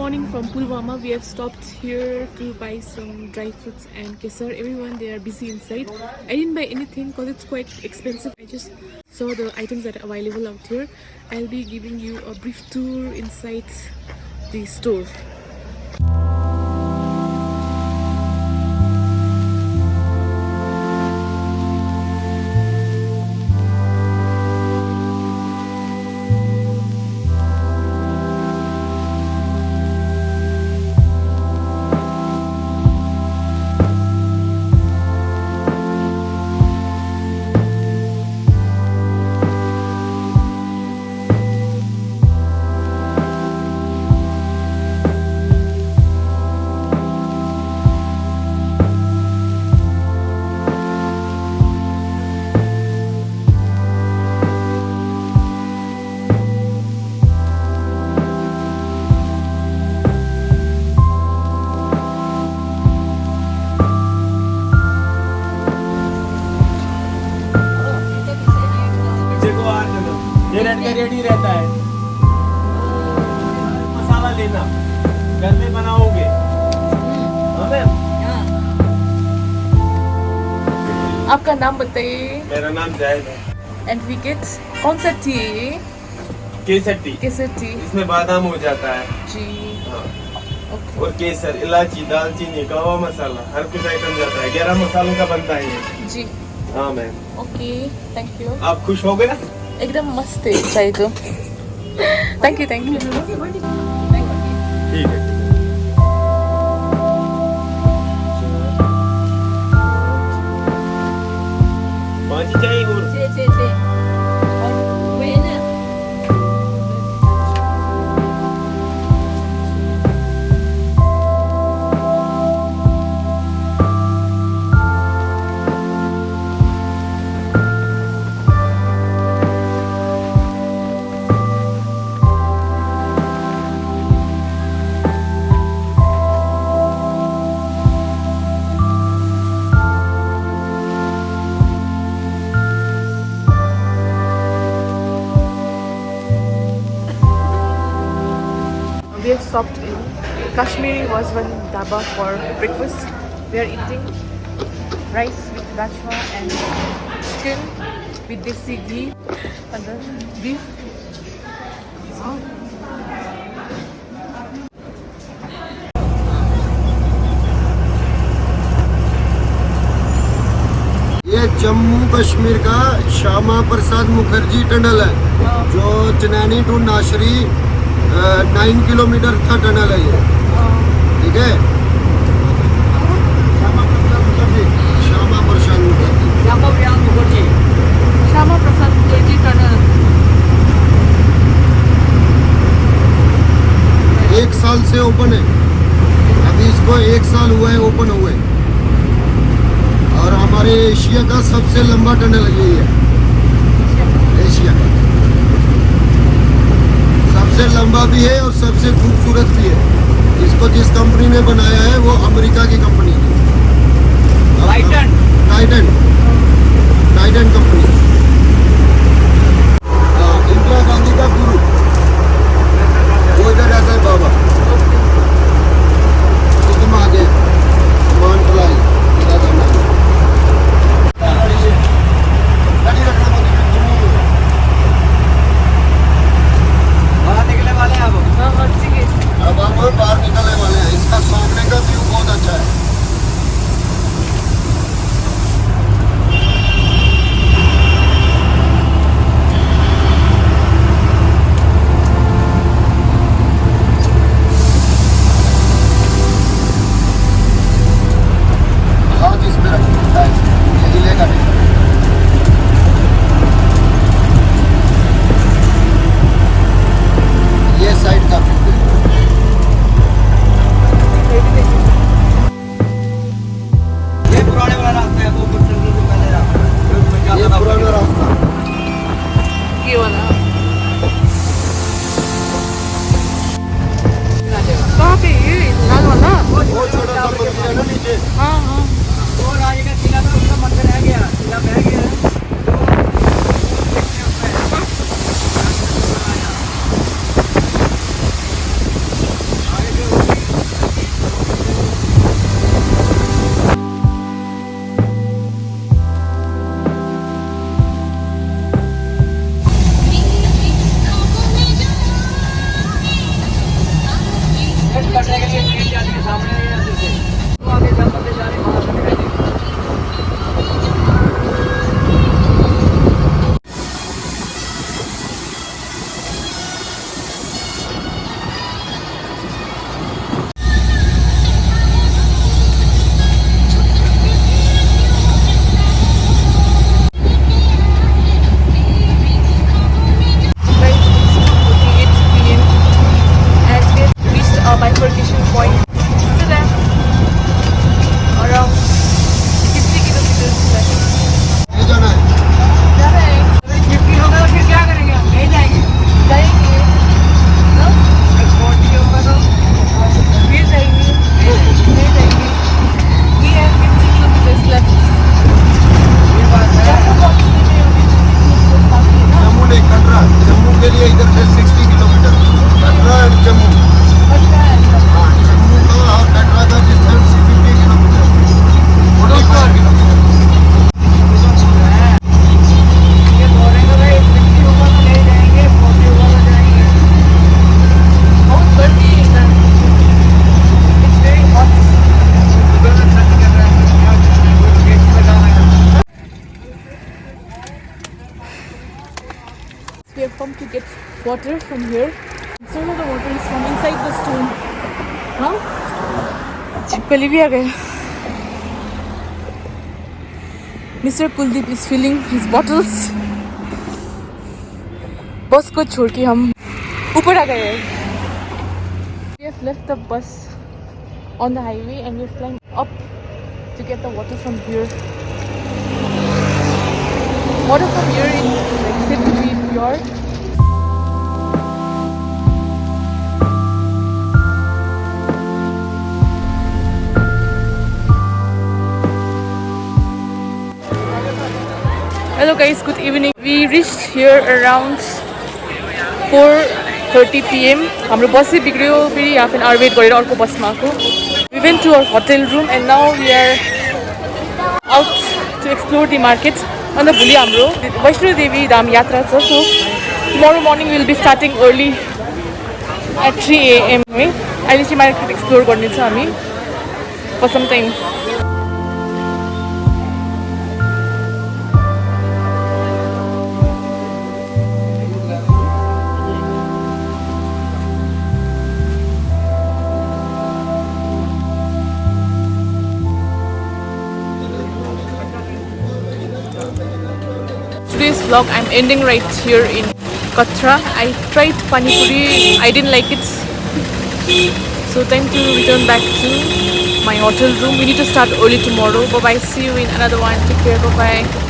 morning from Pulwama. We have stopped here to buy some dry fruits and kesar. Everyone, they are busy inside. I didn't buy anything because it's quite expensive. I just saw the items that are available out here. I'll be giving you a brief tour inside the store. Ready रहता है। मसाला लेना, घर में बनाओगे? आपका नाम बताइए। मेरा नाम जाहिद है। एंड विकेट कौन सा टी है ये? केसर टी। केसर टी। इसमें बादाम हो जाता है जी। हाँ। ओके। और केसर, इलायची, दालचीनी, कवा मसाला, हर कुछ आइटम जाता है। 11 मसालों का बनता है ये। जी। हाँ मैम। Okay, thank you. आप खुश हो गए ना? एकदम मस्त है चाय तो। Thank you thank you. ठीक है। पाँच चाहिए और We have stopped in Kashmiri Wazwan Dhaba for breakfast. We are eating rice with rajma and chicken with desi ghee and then beef. ये जम्मू कश्मीर का श्यामा प्रसाद मुखर्जी टनल है, जो चनैनी टू नाशरी 9 किलोमीटर का टनल है ये। ठीक है, Shyama Prasad Mukherjee Shama Prasad Mukherjee Tunnel. 1 साल से ओपन है। अभी इसको 1 साल हुआ है ओपन हुए, और हमारे एशिया का सबसे लंबा टनल यही है। एशिया का सबसे लंबा भी है और सबसे खूबसूरत भी है। इसको जिस कंपनी ने बनाया है वो अमेरिका की कंपनी है, टाइटन कंपनी। इंदिरा गांधी का गुरु वो इधर रहता है बाबा। सिक्किम आगे मानतलाई अब हम बाहर निकलने वाले हैं। इसका सामने का व्यू बहुत अच्छा है। हाथ इसमें रखिए, ये हिलेगा नहीं। ये साइड का व्यू ये पुराने वाला रास्ता है, वो पहले रास्ता। ये पुराना रास्ता। ये वाला कहाँ पे? ये लाल वाला? वो छोटा सा मंदिर है ना नीचे। हाँ हाँ। वो राजे का किला था, उसका मंदिर रह गया, किला बह गया है। आगे जो करने के लिए ट्रेन जाती है सामने से तो आगे जब बंदे जा रहे हैं वहाँ से दिखाई देगी। Guys, it's 2:48 p.m. and we have reached a bifurcation point. Still have around 50 kilometers left. ये जाना है जा रहे हैं, अगर 50 होगा तो फिर क्या करेंगे हम नहीं जाएंगे जाएंगे, no? अगर 40 होगा तो फिर जाएंगे, नहीं जाएंगे. We have 50 kilometers left. ये बात है जम्मू पहुंचने में अभी 50 kilometers बाकी है ना? जम्मू नहीं कटरा जम्मू के लिए इधर से 60 किलोमीटर कटरा एंड जम्मू पटना है. हाँ जम्मू का और कटरा का डिस्टेंस 50 किलोमीटर 45 किलोमीटर ये बोलेंगे भाई 50 होगा तो नहीं जाएंगे 40 होगा तो जाएंगे बहुत गर्मी है इधर. It's very hot. सुबह में सर्च कर रहे हैं क्या लोकेशन बताना है We have come to get water from here. Some of the water is from inside the stone. Huh? छिपकली भी आ गया. Mr. Kuldeep is filling his bottles. बस को छोड़ के हम ऊपर आ गए हैं. We have left the bus on the highway and we have climbed up to get the water from here. Water from here is like said to be pure. Hello guys, good evening. We reached here around 4:30 p.m. हाम्रो बस चाहिँ बिग्रियो फेरि half an hour wait गरेर अर्को बसमा आएको. We went to our hotel room and now we are out to explore the market. अन्त भोलि हाम्रो वैष्णो देवी धाम यात्रा छ. So tomorrow morning we'll be starting early at 3 a.m. है. अहिले चाहिँ मार्केट एक्सप्लोर गर्ने छ हामी for some time. Today's vlog I'm ending right here in Katra. I tried pani puri, I didn't like it. So time to return back to my hotel room. We need to start early tomorrow. Bye bye, see you in another one. Take care, bye bye.